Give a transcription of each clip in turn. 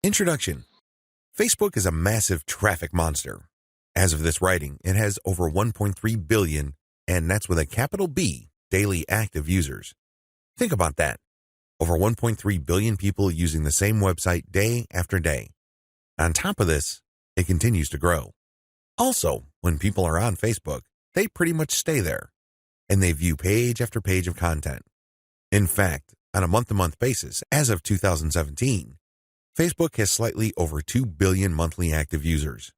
Introduction. Facebook is a massive traffic monster. As of this writing, it has over 1.3 billion, and that's with a capital B, daily active users. Think about that. Over 1.3 billion people using the same website day after day. On top of this, it continues to grow. Also, when people are on Facebook, they pretty much stay there, and they view page after page of content. In fact, on a month-to-month basis, as of 2017, Facebook has slightly over 2 billion monthly active users.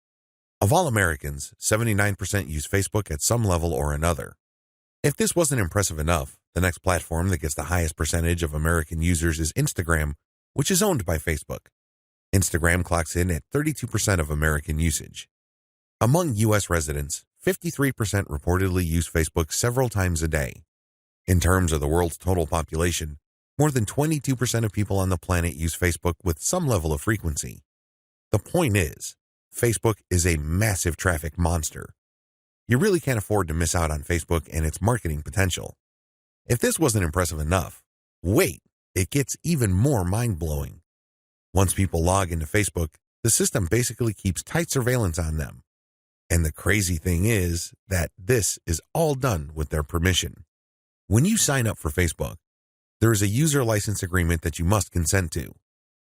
Of all Americans, 79% use Facebook at some level or another. If this wasn't impressive enough, the next platform that gets the highest percentage of American users is Instagram, which is owned by Facebook. Instagram clocks in at 32% of American usage. Among U.S. residents, 53% reportedly use Facebook several times a day. In terms of the world's total population, more than 22% of people on the planet use Facebook with some level of frequency. The point is, Facebook is a massive traffic monster. You really can't afford to miss out on Facebook and its marketing potential. If this wasn't impressive enough, wait, it gets even more mind-blowing. Once people log into Facebook, the system basically keeps tight surveillance on them. And the crazy thing is that this is all done with their permission. When you sign up for Facebook, there is a user license agreement that you must consent to.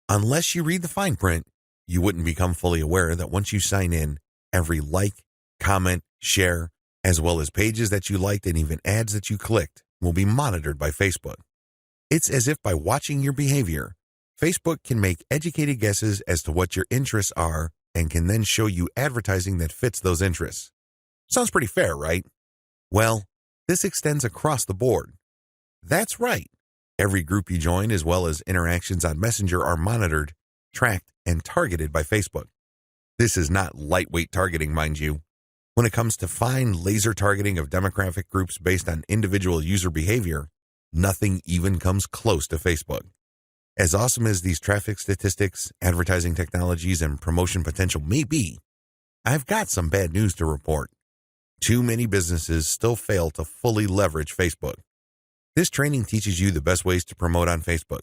Unless you read the fine print, you wouldn't become fully aware that once you sign in, every like, comment, share, as well as pages that you liked and even ads that you clicked will be monitored by Facebook. It's as if by watching your behavior, Facebook can make educated guesses as to what your interests are and can then show you advertising that fits those interests. Sounds pretty fair, right? Well, this extends across the board. That's right. Every group you join, as well as interactions on Messenger, are monitored, tracked, and targeted by Facebook. This is not lightweight targeting, mind you. When it comes to fine laser targeting of demographic groups based on individual user behavior, nothing even comes close to Facebook. As awesome as these traffic statistics, advertising technologies, and promotion potential may be, I've got some bad news to report. Too many businesses still fail to fully leverage Facebook. This training teaches you the best ways to promote on Facebook.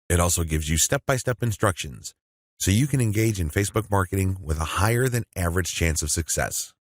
It also gives you step-by-step instructions so you can engage in Facebook marketing with a higher than average chance of success.